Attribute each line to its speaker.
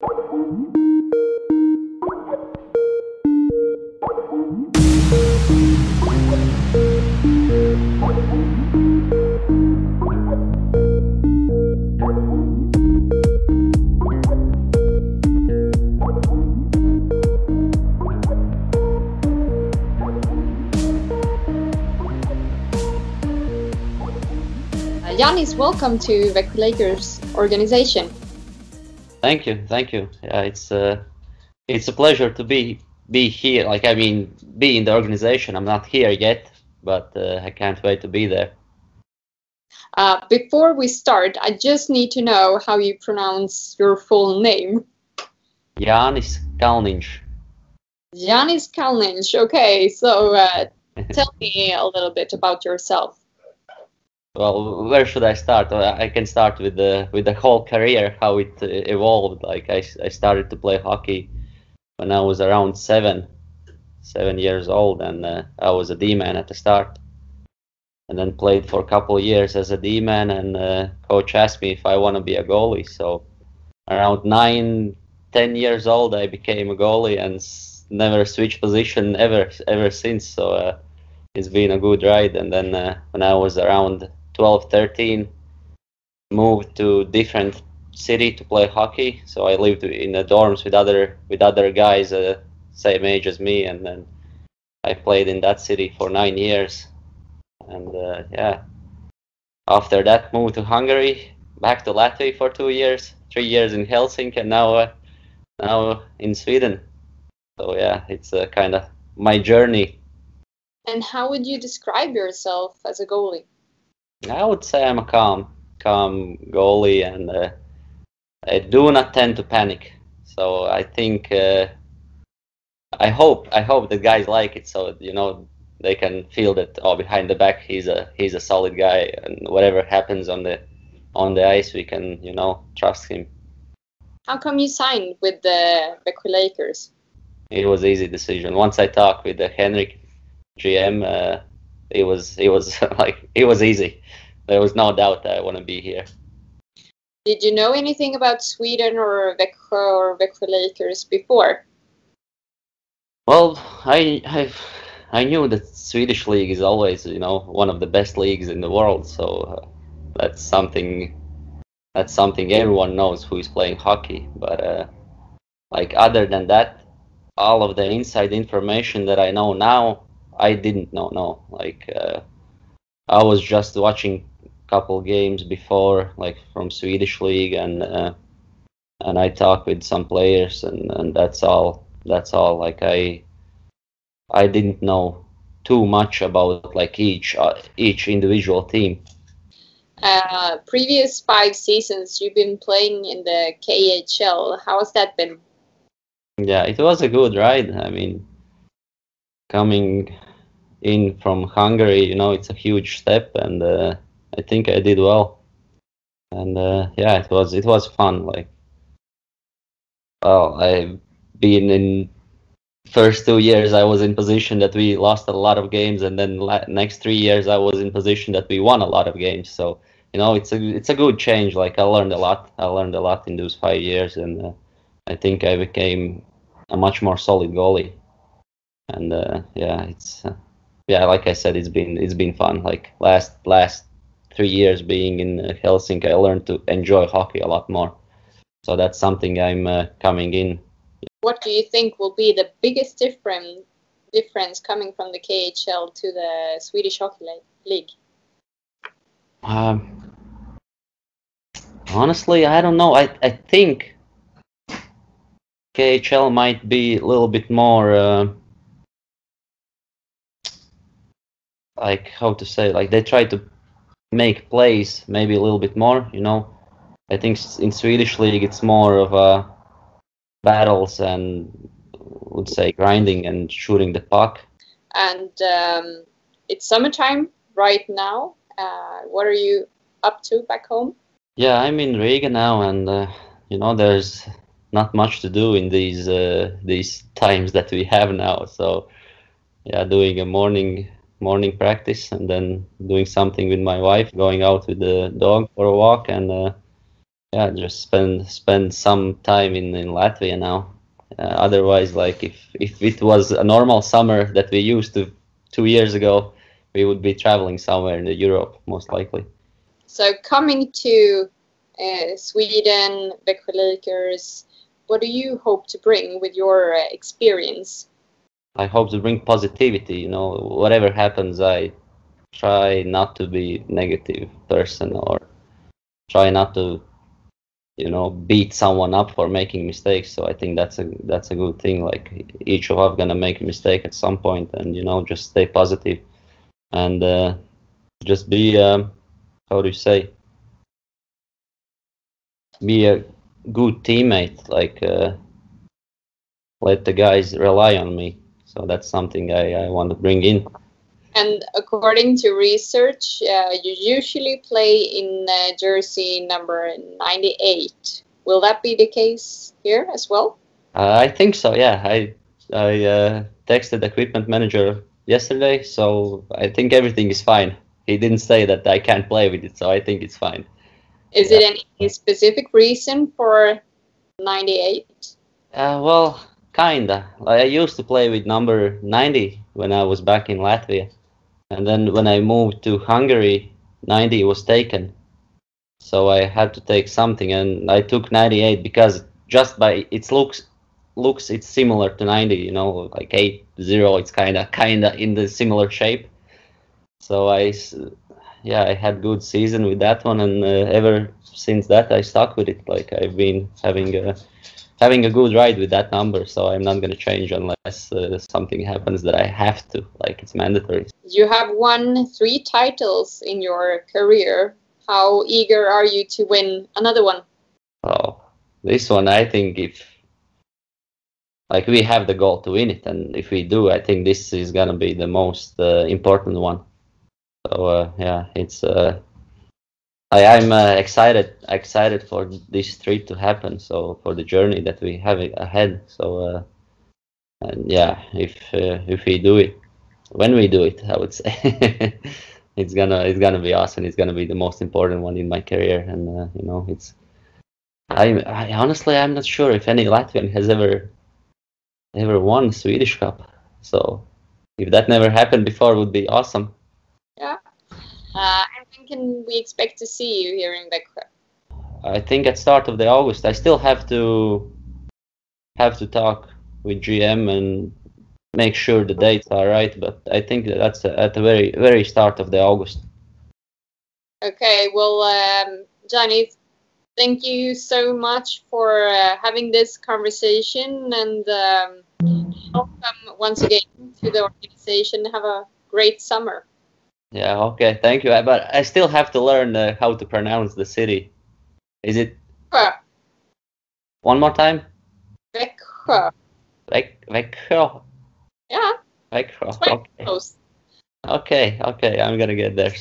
Speaker 1: Janis, welcome to Växjö Lakers organization.
Speaker 2: Thank you. Yeah, it's a pleasure to be here. Like, I mean, be in the organization. I'm not here yet, but I can't wait to be there.
Speaker 1: Before we start, I just need to know how you pronounce your full name.
Speaker 2: Jānis Kalniņš.
Speaker 1: Jānis Kalniņš. Okay, so tell me a little bit about yourself.
Speaker 2: Well, where should I start? I can start with the whole career, how it evolved. Like, I started to play hockey when I was around seven years old, and I was a D-man at the start, and then played for a couple of years as a D-man, and coach asked me if I want to be a goalie. So around 9-10 years old, I became a goalie and never switched position ever since. So it's been a good ride. And then when I was around 12-13, moved to different city to play hockey. So I lived in the dorms with other guys same age as me, and then I played in that city for 9 years. And yeah, after that moved to Hungary, back to Latvia for 2 years, 3 years in Helsinki, and now in Sweden. So yeah, it's kind of my journey.
Speaker 1: And how would you describe yourself as a goalie?
Speaker 2: I would say I'm a calm goalie, and I do not tend to panic. So I think I hope the guys like it, so they can feel that behind the back he's a solid guy, and whatever happens on the ice, we can trust him.
Speaker 1: How come you signed with the Växjö Lakers?
Speaker 2: It was an easy decision. Once I talked with the Henrik GM, it was like, it was easy. There was no doubt that I want to be here.
Speaker 1: Did you know anything about Sweden or Växjö Lakers before?
Speaker 2: Well, I knew that Swedish league is always one of the best leagues in the world. So that's something everyone knows who is playing hockey. But like, other than that, all of the inside information that I know now, I didn't know. No, like I was just watching a couple games before, like from Swedish league, and I talked with some players, and that's all. Like, I didn't know too much about like each individual team.
Speaker 1: Previous 5 seasons you've been playing in the KHL. How has that been?
Speaker 2: Yeah, it was a good ride. I mean, coming in from Hungary, it's a huge step, and I think I did well. And yeah, it was fun. Like, well, I've been in first 2 years I was in position that we lost a lot of games, and then next 3 years I was in position that we won a lot of games. So it's a good change. Like, I learned a lot in those 5 years, and I think I became a much more solid goalie. And yeah, like I said, it's been fun. Like, last 3 years being in Helsinki, I learned to enjoy hockey a lot more. So that's something I'm coming in.
Speaker 1: What do you think will be the biggest difference coming from the KHL to the Swedish Hockey League?
Speaker 2: Honestly, I don't know. I think KHL might be a little bit more like, how to say, like, they try to make plays maybe a little bit more. I think in Swedish league it's more of battles and, would say, grinding and shooting the puck.
Speaker 1: And it's summertime right now. What are you up to back home?
Speaker 2: Yeah, I'm in Riga now, and there's not much to do in these times that we have now. So yeah, doing a morning practice, and then doing something with my wife, going out with the dog for a walk, and yeah, just spend some time in Latvia now. Otherwise, like if it was a normal summer that we used to 2 years ago, we would be traveling somewhere in the Europe most likely.
Speaker 1: So coming to Sweden, Växjö Lakers, what do you hope to bring with your experience?
Speaker 2: I hope to bring positivity. You know, whatever happens, I try not to be negative person or try not to, you know, beat someone up for making mistakes. So I think that's a good thing. Like each of us gonna make a mistake at some point, and you know, just stay positive and just be how do you say, be a good teammate. Like let the guys rely on me. So that's something I want to bring in.
Speaker 1: And according to research, you usually play in jersey number 98. Will that be the case here as well?
Speaker 2: I think so. Yeah, I texted the equipment manager yesterday, so I think everything is fine. He didn't say that I can't play with it, so I think it's fine.
Speaker 1: Is it any specific reason for 98?
Speaker 2: Well, kinda. Like, I used to play with number 90 when I was back in Latvia, and then when I moved to Hungary, 90 was taken. So I had to take something, and I took 98 because just by its looks it's similar to 90. You know, like 80. It's kinda in the similar shape. So yeah, I had good season with that one, and ever since that I stuck with it. Like I've been having a good ride with that number, so I'm not gonna change unless something happens that I have to. Like it's mandatory.
Speaker 1: You have won 3 titles in your career. How eager are you to win another one?
Speaker 2: Oh, this one I think if like we have the goal to win it, and if we do, I think this is gonna be the most important one. So yeah, it's I'm excited for this trip to happen. So for the journey that we have ahead. So and yeah, if we do it, when we do it, I would say it's gonna be awesome. It's gonna be the most important one in my career, and you know, it's I honestly I'm not sure if any Latvian has ever won Swedish Cup. So if that never happened before, it would be awesome.
Speaker 1: Yeah. And when can we expect to see you here in Växjö?
Speaker 2: I think at start of the August. I still have to talk with GM and make sure the dates are right. But I think that's at the very start of the August.
Speaker 1: Okay. Well, Johnny, thank you so much for having this conversation, and welcome once again to the organization. Have a great summer.
Speaker 2: Yeah, okay, thank you. But I still have to learn how to pronounce the city. Is it one more time?
Speaker 1: Växjö.
Speaker 2: Växjö.
Speaker 1: Yeah.
Speaker 2: Växjö.
Speaker 1: It's quite close.
Speaker 2: Okay, I'm gonna get there.